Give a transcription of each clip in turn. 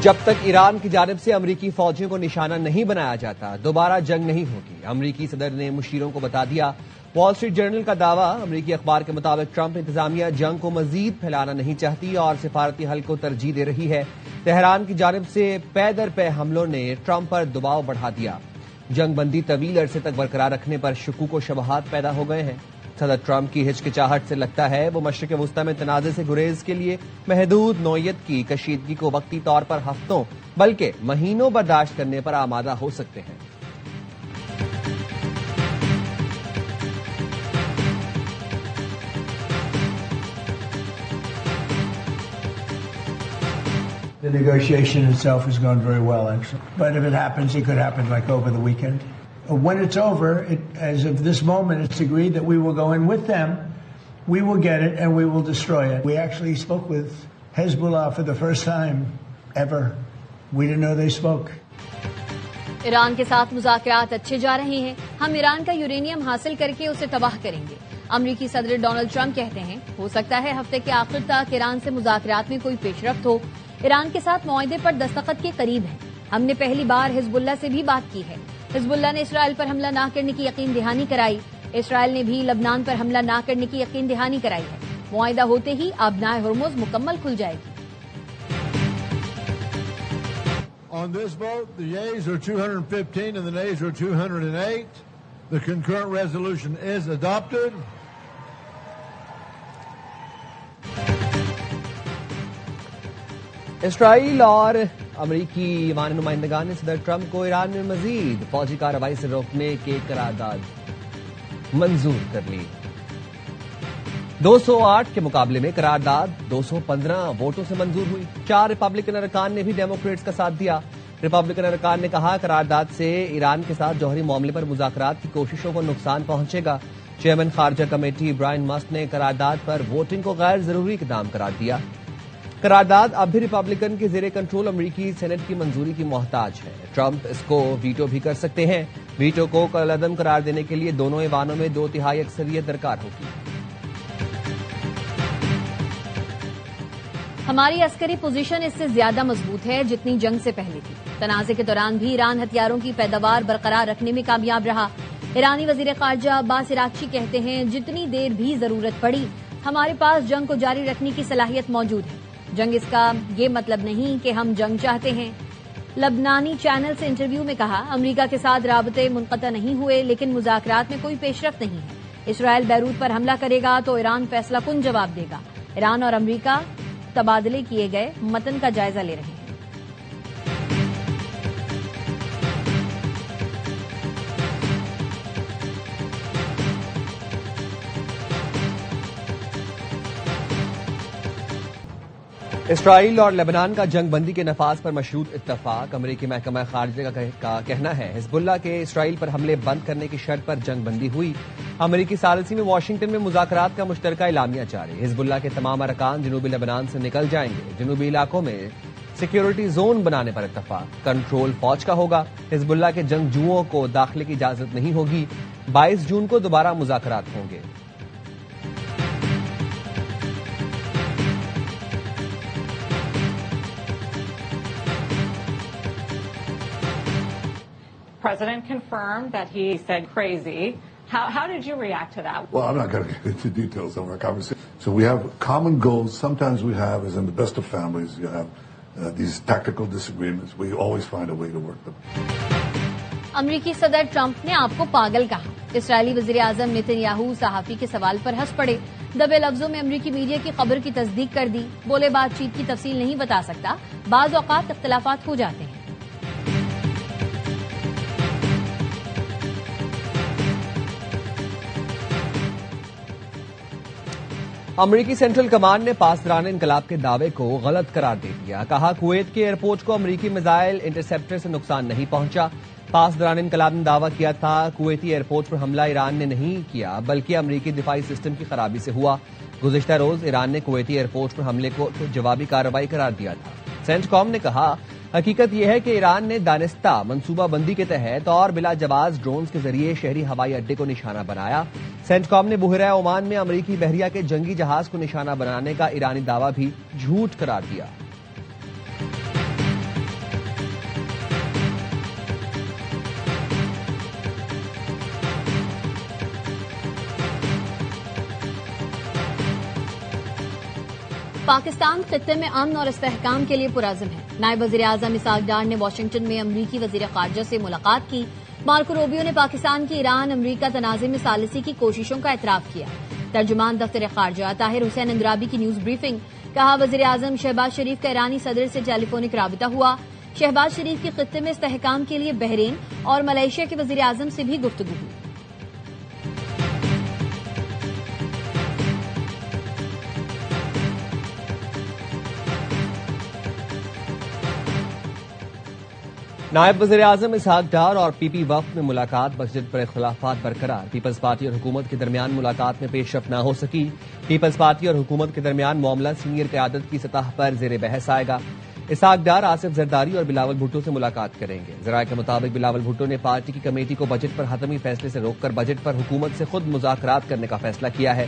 جب تک ایران کی جانب سے امریکی فوجیوں کو نشانہ نہیں بنایا جاتا دوبارہ جنگ نہیں ہوگی، امریکی صدر نے مشیروں کو بتا دیا۔ وال اسٹریٹ جرنل کا دعویٰ، امریکی اخبار کے مطابق ٹرمپ انتظامیہ جنگ کو مزید پھیلانا نہیں چاہتی اور سفارتی حل کو ترجیح دے رہی ہے۔ تہران کی جانب سے پے در پے حملوں نے ٹرمپ پر دباؤ بڑھا دیا۔ جنگ بندی طویل عرصے تک برقرار رکھنے پر شکوک و شبہات پیدا ہو گئے ہیں۔ صدر ٹرمپ کی ہچکچاہٹ سے لگتا ہے وہ مشرق وسطی میں تنازع سے گریز کے لیے محدود نوعیت کی کشیدگی کو وقتی طور پر ہفتوں بلکہ مہینوں برداشت کرنے پر آمادہ ہو سکتے ہیں۔ The negotiation itself has gone very well, actually. But if it happens, it could happen like over the weekend. When it's over, as of this moment, it's agreed that we will go in with them, we will get it, and we will destroy it. We actually spoke with Hezbollah for the first time ever. We didn't know they spoke. Iran کے ساتھ مذاکرات اچھے جا رہے ہیں، ہم ایران کا uranium حاصل کر کے اسے تباہ کریں گے۔ امریکی صدر ڈونلڈ ٹرمپ کہتے ہیں ہو سکتا ہے ہفتے کے آخر تک ایران سے مذاکرات میں کوئی پیش رفت ہو۔ ایران کے ساتھ معاہدے پر دستخط کے قریب ہیں، ہم نے پہلی بار حزب اللہ سے بھی بات کی ہے۔ حزب اللہ نے اسرائیل پر حملہ نہ کرنے کی یقین دہانی کرائی، اسرائیل نے بھی لبنان پر حملہ نہ کرنے کی یقین دہانی کرائی ہے۔ معاہدہ ہوتے ہی آبنائے ہرمز مکمل کھل جائے گی۔ On this vote, the yeas are 215 and the nays are 208. The concurrent resolution is adopted. اسرائیل اور امریکی ایوان نمائندگان نے صدر ٹرمپ کو ایران میں مزید فوجی کارروائی سے روکنے کی قرارداد منظور کر لی۔ 208 کے مقابلے میں قرارداد 215 ووٹوں سے منظور ہوئی۔ 4 ریپبلکن ارکان نے بھی ڈیموکریٹس کا ساتھ دیا۔ ریپبلکن ارکان نے کہا قرارداد سے ایران کے ساتھ جوہری معاملے پر مذاکرات کی کوششوں کو نقصان پہنچے گا۔ چیئرمین خارجہ کمیٹی برائن مسک نے قرارداد پر ووٹنگ کو غیر ضروری اقدام قرار دیا۔ قرارداد اب بھی ریپبلکن کے زیر کنٹرول امریکی سینٹ کی منظوری کی محتاج ہے۔ ٹرمپ اس کو ویٹو بھی کر سکتے ہیں۔ ویٹو کو کالعدم قرار دینے کے لیے دونوں ایوانوں میں 2/3 اکثریت درکار ہوگی۔ ہماری عسکری پوزیشن اس سے زیادہ مضبوط ہے جتنی جنگ سے پہلے تھی۔ تنازع کے دوران بھی ایران ہتھیاروں کی پیداوار برقرار رکھنے میں کامیاب رہا۔ ایرانی وزیر خارجہ عباس عراقچی کہتے ہیں جتنی دیر بھی ضرورت پڑی ہمارے پاس جنگ کو جاری رکھنے کی صلاحیت موجود ہے۔ جنگ اس کا یہ مطلب نہیں کہ ہم جنگ چاہتے ہیں۔ لبنانی چینل سے انٹرویو میں کہا امریکہ کے ساتھ رابطے منقطع نہیں ہوئے لیکن مذاکرات میں کوئی پیش رفت نہیں ہے۔ اسرائیل بیروت پر حملہ کرے گا تو ایران فیصلہ کن جواب دے گا۔ ایران اور امریکہ تبادلے کیے گئے متن کا جائزہ لے رہے ہیں۔ اسرائیل اور لبنان کا جنگ بندی کے نفاذ پر مشروط اتفاق۔ امریکی محکمہ خارجہ کا کہنا ہے حزب اللہ کے اسرائیل پر حملے بند کرنے کی شرط پر جنگ بندی ہوئی۔ امریکی ثالثی میں واشنگٹن میں مذاکرات کا مشترکہ اعلامیہ جاری۔ حزب اللہ کے تمام ارکان جنوبی لبنان سے نکل جائیں گے۔ جنوبی علاقوں میں سیکیورٹی زون بنانے پر اتفاق۔ کنٹرول فوج کا ہوگا۔ حزب اللہ کے جنگجوؤں کو داخلے کی اجازت نہیں ہوگی۔ 22 جون کو دوبارہ مذاکرات ہوں گے۔ President confirmed that he said crazy. How did you react to that? Well, I'm not going to get into details of our conversation. So we have common goals. Sometimes we have, as in the best of families, you have these tactical disagreements. We always find a way to work them. امریکی صدر Trump نے آپ کو پاگل کہا۔ اسرائیلی وزیر اعظم Nitin Yahoo صحافی کے سوال پر ہنس پڑے۔ دبے لفظوں میں امریکی میڈیا کی خبر کی تصدیق کر دی۔ بولے بات چیت کی تفصیل نہیں بتا سکتا، بعض اوقات اختلافات ہو جاتے ہیں۔ امریکی سینٹرل کمانڈ نے پاسداران انقلاب کے دعوے کو غلط قرار دے دیا۔ کہا کویت کے ایئرپورٹ کو امریکی میزائل انٹرسیپٹر سے نقصان نہیں پہنچا۔ پاسداران انقلاب نے دعویٰ کیا تھا کویتی ایئرپورٹ پر حملہ ایران نے نہیں کیا بلکہ امریکی دفاعی سسٹم کی خرابی سے ہوا۔ گزشتہ روز ایران نے کویتی ایئرپورٹ پر حملے کو جوابی کارروائی قرار دیا تھا۔ سینٹ کام نے کہا حقیقت یہ ہے کہ ایران نے دانستہ منصوبہ بندی کے تحت اور بلا جواز ڈرونز کے ذریعے شہری ہوائی اڈے کو نشانہ بنایا۔ سینٹ کام نے بحیرہ عمان میں امریکی بحریہ کے جنگی جہاز کو نشانہ بنانے کا ایرانی دعویٰ بھی جھوٹ قرار دیا۔ پاکستان خطے میں امن اور استحکام کے لیے پرعزم ہے. نائب وزیر اعظم اسحاق ڈار نے واشنگٹن میں امریکی وزیر خارجہ سے ملاقات کی. مارکو روبیو نے پاکستان کی ایران امریکہ تنازع میں ثالثی کی کوششوں کا اعتراف کیا. ترجمان دفتر خارجہ طاہر حسین اندرابی کی نیوز بریفنگ. کہا وزیر اعظم شہباز شریف کا ایرانی صدر سے ٹیلی فونک رابطہ ہوا. شہباز شریف کی خطے میں استحکام کے لیے بحرین اور ملائیشیا کے وزیر اعظم سے بھی گفتگو ہوئی. نائب وزیر اعظم اسحاق ڈار اور پی پی وفد میں ملاقات. مسجد پر اختلافات برقرار. پیپلز پارٹی اور حکومت کے درمیان ملاقات میں پیش رفت نہ ہو سکی. پیپلز پارٹی اور حکومت کے درمیان معاملہ سینئر قیادت کی سطح پر زیر بحث آئے گا. اسحاق ڈار آصف زرداری اور بلاول بھٹو سے ملاقات کریں گے. ذرائع کے مطابق بلاول بھٹو نے پارٹی کی کمیٹی کو بجٹ پر حتمی فیصلے سے روک کر بجٹ پر حکومت سے خود مذاکرات کرنے کا فیصلہ کیا ہے.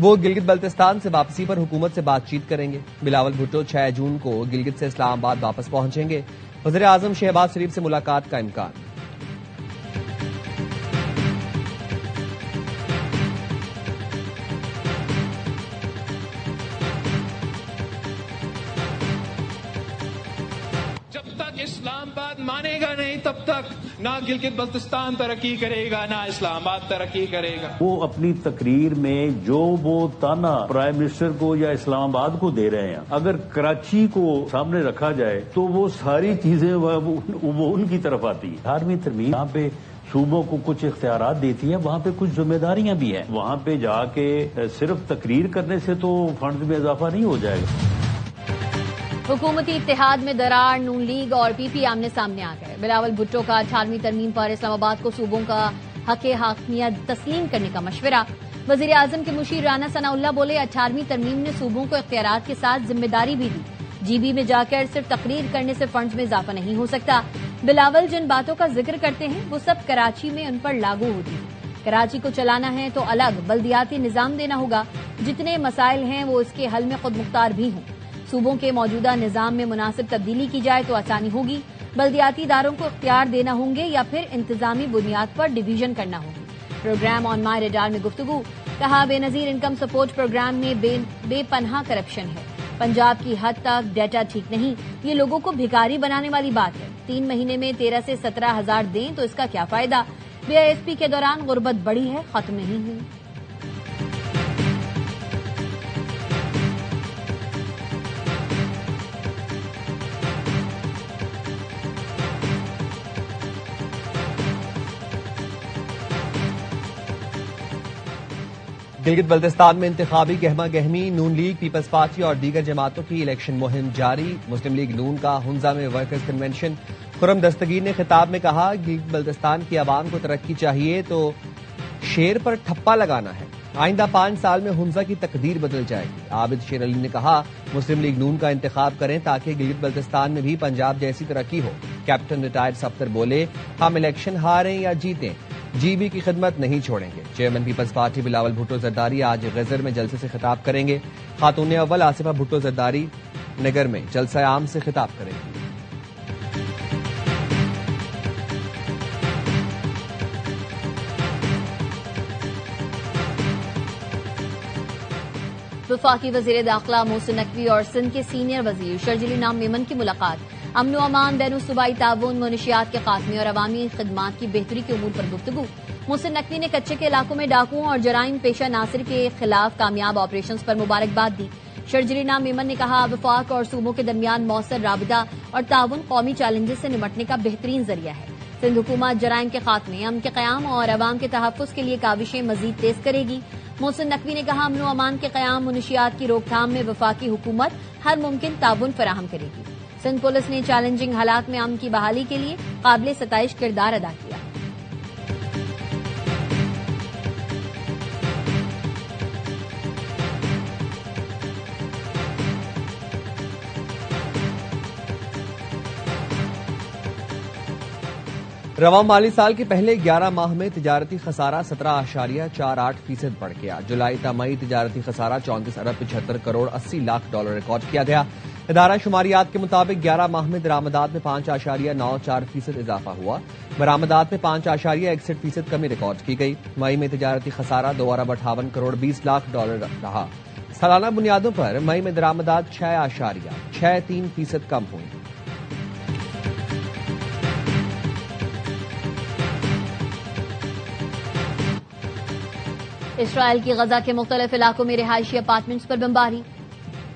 وہ گلگت بلتستان سے واپسی پر حکومت سے بات چیت کریں گے. بلاول بھٹو 6 جون کو گلگت سے اسلام آباد واپس پہنچیں گے. وزیر اعظم شہباز شریف سے ملاقات کا امکان. جب تک اسلام آباد مانے گا نہیں تب تک نہ گلگت بلتستان ترقی کرے گا نہ اسلام آباد ترقی کرے گا. وہ اپنی تقریر میں جو وہ تانا پرائم منسٹر کو یا اسلام آباد کو دے رہے ہیں, اگر کراچی کو سامنے رکھا جائے تو وہ ساری چیزیں وہ ان کی طرف آتی ہے. 18ویں ترمیم یہاں پہ صوبوں کو کچھ اختیارات دیتی ہے, وہاں پہ کچھ ذمہ داریاں بھی ہیں. وہاں پہ جا کے صرف تقریر کرنے سے تو فنڈز میں اضافہ نہیں ہو جائے گا. حکومتی اتحاد میں درار. نون لیگ اور پی پی آمنے سامنے آ گئے. بلاول بھٹو کا 18ویں ترمیم پر اسلام آباد کو صوبوں کا حق حاکمیت تسلیم کرنے کا مشورہ. وزیر اعظم کے مشیر رانا ثناء اللہ بولے 18ویں ترمیم نے صوبوں کو اختیارات کے ساتھ ذمہ داری بھی دی. جی بی میں جا کر صرف تقریر کرنے سے فنڈز میں اضافہ نہیں ہو سکتا. بلاول جن باتوں کا ذکر کرتے ہیں وہ سب کراچی میں ان پر لاگو ہوتی ہے. کراچی کو چلانا ہے تو الگ بلدیاتی نظام دینا ہوگا. جتنے مسائل ہیں وہ اس کے حل میں خود مختار بھی ہوں. صوبوں کے موجودہ نظام میں مناسب تبدیلی کی جائے تو آسانی ہوگی. بلدیاتی اداروں کو اختیار دینا ہوں گے یا پھر انتظامی بنیاد پر ڈویژن کرنا ہوگی. پروگرام آن مائی ریڈار میں گفتگو. کہا بے نظیر انکم سپورٹ پروگرام میں بے پناہ کرپشن ہے. پنجاب کی حد تک ڈیٹا ٹھیک نہیں. یہ لوگوں کو بھکاری بنانے والی بات ہے. 3 مہینے میں 13 سے 17 ہزار دیں تو اس کا کیا فائدہ. بی آئی ایس پی کے دوران غربت بڑھی ہے, ختم نہیں ہوئی. گلگت بلتستان میں انتخابی گہما گہمی. نون لیگ, پیپلز پارٹی اور دیگر جماعتوں کی الیکشن مہم جاری. مسلم لیگ نون کا ہنزا میں ورکرز کنونشن. خرم دستگیر نے خطاب میں کہا گلگت بلتستان کی عوام کو ترقی چاہیے تو شیر پر ٹھپا لگانا ہے. آئندہ 5 سال میں ہنزا کی تقدیر بدل جائے گی. عابد شیر علی نے کہا مسلم لیگ نون کا انتخاب کریں تاکہ گلگت بلتستان میں بھی پنجاب جیسی ترقی ہو. کیپٹن ریٹائرڈ سفتر بولے ہم الیکشن ہاریں یا جیتیں جی بی کی خدمت نہیں چھوڑیں گے. Chairman People's Party Bilawal Bhutto Zardari آج غزر میں جلسے سے خطاب کریں گے. خاتون اول آصفہ بھٹو زرداری نگر میں جلسہ عام سے خطاب کریں گے. وفاقی وزیر داخلہ محسن نقوی اور سندھ کے سینئر وزیر شرجیل انعام میمن کی ملاقات. امن و امان, بین الصوبائی تعاون, منشیات کے خاتمے اور عوامی خدمات کی بہتری کے امور پر گفتگو. محسن نقوی نے کچے کے علاقوں میں ڈاکوؤں اور جرائم پیشہ عناصر کے خلاف کامیاب آپریشنز پر مبارکباد دی. شرجیل انعام میمن نے کہا وفاق اور صوبوں کے درمیان مؤثر رابطہ اور تعاون قومی چیلنجز سے نمٹنے کا بہترین ذریعہ ہے. سندھ حکومت جرائم کے خاتمے, امن کے قیام اور عوام کے تحفظ کے لیے کاوشیں مزید تیز کرے گی. محسن نقوی نے کہا امن و امان کے قیام, منشیات کی روک تھام میں وفاقی حکومت ہر ممکن تعاون فراہم کرے گی. سندھ پولیس نے چیلنجنگ حالات میں امن کی بحالی کے لیے قابل ستائش کردار ادا کیا. رواں مالی سال کے پہلے 11 ماہ میں تجارتی خسارہ 17.48% بڑھ گیا. جولائی تا مئی تجارتی خسارہ 34 ارب 75 کروڑ 80 لاکھ ڈالر ریکارڈ کیا گیا. ادارہ شماریات کے مطابق 11 ماہ میں درآمدات میں 5.94% اضافہ ہوا. برآمدات میں 5.61% کمی ریکارڈ کی گئی. مئی میں تجارتی خسارہ 2 ارب 58 کروڑ 20 لاکھ ڈالر رہا. سالانہ بنیادوں پر مئی میں درآمدات 6.63% کم ہوئی. اسرائیل کی غزہ کے مختلف علاقوں میں رہائشی اپارٹمنٹس پر بمباری،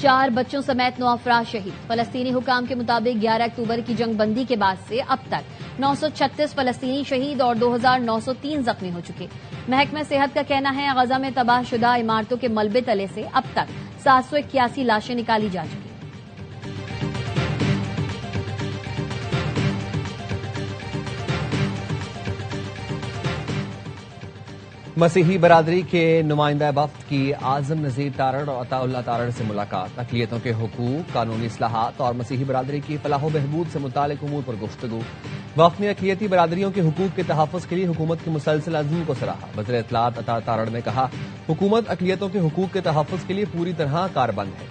4 بچوں سمیت 9 افراد شہید. فلسطینی حکام کے مطابق 11 اکتوبر کی جنگ بندی کے بعد سے اب تک 936 فلسطینی شہید اور 2903 زخمی ہو چکے. محکمہ صحت کا کہنا ہے غزہ میں تباہ شدہ عمارتوں کے ملبے تلے سے اب تک 781 لاشیں نکالی جا چکی. مسیحی برادری کے نمائندہ وفد کی اعظم نذیر تارڑ اور عطا اللہ تارڑ سے ملاقات. اقلیتوں کے حقوق، قانونی اصلاحات اور مسیحی برادری کی فلاح و بہبود سے متعلق امور پر گفتگو. وفد نے اقلیتی برادریوں کے حقوق کے تحفظ کے لیے حکومت کے مسلسل عزم کو سراہا. وزیر اطلاعات عطا تارڑ نے کہا حکومت اقلیتوں کے حقوق کے تحفظ کے لیے پوری طرح کاربند ہے.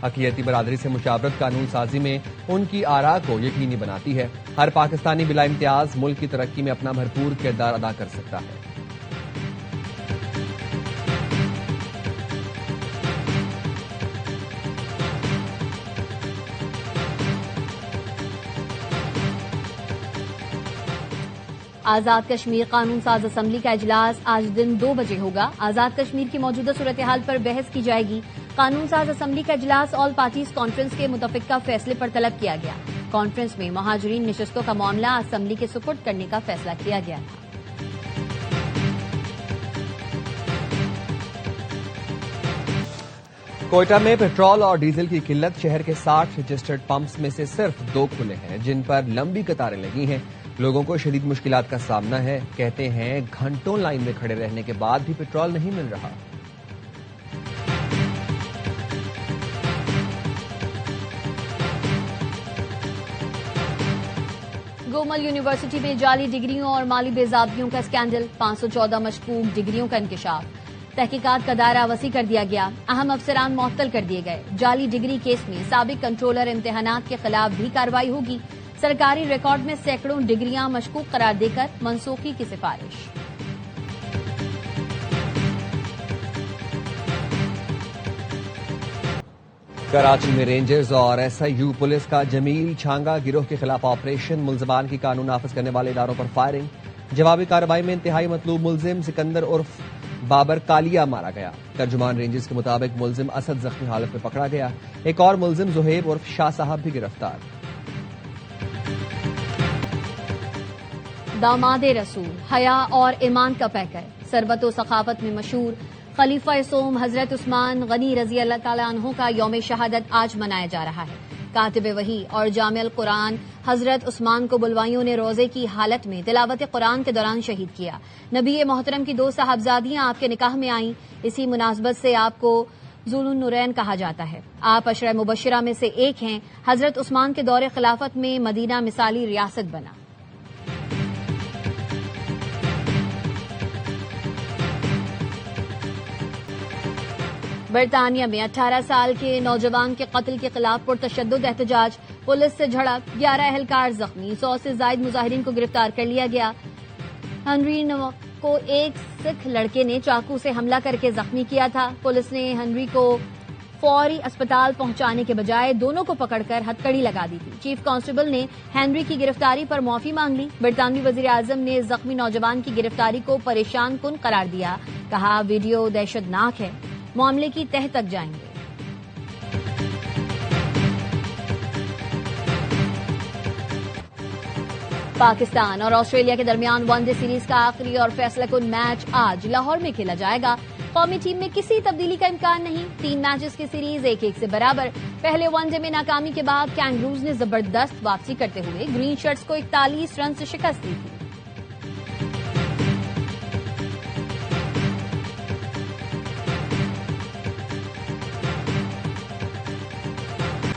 اقلیتی برادری سے مشاورت قانون سازی میں ان کی آراء کو یقینی بناتی ہے. ہر پاکستانی بلا امتیاز ملک کی ترقی میں اپنا بھرپور کردار ادا کر سکتا ہے. آزاد کشمیر قانون ساز اسمبلی کا اجلاس آج دن 2 بجے ہوگا. آزاد کشمیر کی موجودہ صورتحال پر بحث کی جائے گی. قانون ساز اسمبلی کا اجلاس آل پارٹیز کانفرنس کے متفقہ فیصلے پر طلب کیا گیا. کانفرنس میں مہاجرین نشستوں کا معاملہ اسمبلی کے سپرد کرنے کا فیصلہ کیا گیا تھا. کوئٹہ میں پیٹرول اور ڈیزل کی قلت. شہر کے 60 رجسٹرڈ پمپس میں سے صرف 2 کھلے ہیں جن پر لمبی قطاریں لگی ہیں. لوگوں کو شدید مشکلات کا سامنا ہے. کہتے ہیں گھنٹوں لائن میں کھڑے رہنے کے بعد بھی پیٹرول نہیں مل رہا. گومل یونیورسٹی میں جعلی ڈگریوں اور مالی بے ضابطگیوں کا اسکینڈل. 514 مشکوک ڈگریوں کا انکشاف. تحقیقات کا دائرہ وسیع کر دیا گیا. اہم افسران معطل کر دیے گئے. جعلی ڈگری کیس میں سابق کنٹرولر امتحانات کے خلاف بھی کارروائی ہوگی. سرکاری ریکارڈ میں سینکڑوں ڈگریاں مشکوک قرار دے کر منسوخی کی سفارش. کراچی میں رینجرز اور ایس آئی یو پولیس کا جمیل چھانگا گروہ کے خلاف آپریشن. ملزمان کی قانون نافذ کرنے والے اداروں پر فائرنگ. جوابی کارروائی میں انتہائی مطلوب ملزم سکندر عرف بابر کالیا مارا گیا. ترجمان رینجرز کے مطابق ملزم اسد زخمی حالت میں پکڑا گیا. ایک اور ملزم زہیب عرف شاہ صاحب بھی گرفتار. داماد رسول حیا اور ایمان کا پیکر. ثروت و ثقافت میں مشہور خلیفہ سوم حضرت عثمان غنی رضی اللہ تعالیٰ عنہ کا یوم شہادت آج منایا جا رہا ہے. کاتب وحی اور جامع القرآن حضرت عثمان کو بلوائیوں نے روزے کی حالت میں تلاوت قرآن کے دوران شہید کیا. نبی محترم کی 2 صاحبزادیاں آپ کے نکاح میں آئیں. اسی مناسبت سے آپ کو ذو النورین کہا جاتا ہے. آپ عشرہ مبشرہ میں سے ایک ہیں. حضرت عثمان کے دور خلافت میں مدینہ مثالی ریاست بنا. برطانیہ میں 18 سال کے نوجوان کے قتل کے خلاف پرتشدد احتجاج. پولیس سے جھڑپ، 11 اہلکار زخمی. 100 سے زائد مظاہرین کو گرفتار کر لیا گیا. ہنری کو ایک سکھ لڑکے نے چاقو سے حملہ کر کے زخمی کیا تھا. پولیس نے ہنری کو فوری اسپتال پہنچانے کے بجائے دونوں کو پکڑ کر ہتکڑی لگا دی تھی. چیف کانسٹیبل نے ہنری کی گرفتاری پر معافی مانگ لی. برطانوی وزیر اعظم نے زخمی نوجوان کی گرفتاری کو پریشان کن قرار دیا. کہا ویڈیو دہشت ناک ہے، معاملے کی تہہ تک جائیں گے. پاکستان اور آسٹریلیا کے درمیان ون ڈے سیریز کا آخری اور فیصلہ کن میچ آج لاہور میں کھیلا جائے گا. قومی ٹیم میں کسی تبدیلی کا امکان نہیں. 3 میچز کی سیریز 1-1 سے برابر. پہلے ون ڈے میں ناکامی کے بعد کینگروز نے زبردست واپسی کرتے ہوئے گرین شرٹس کو 41 رن سے شکست دی تھی.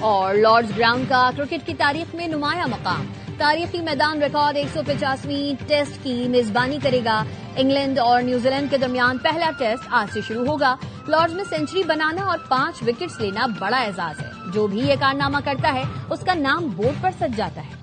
اور لارڈز گراؤنڈ کا کرکٹ کی تاریخ میں نمایاں مقام. تاریخی میدان ریکارڈ 150ویں ٹیسٹ کی میزبانی کرے گا. انگلینڈ اور نیوزی لینڈ کے درمیان پہلا ٹیسٹ آج سے شروع ہوگا. لارڈز میں سینچری بنانا اور 5 وکٹس لینا بڑا اعزاز ہے. جو بھی یہ کارنامہ کرتا ہے اس کا نام بورڈ پر سج جاتا ہے.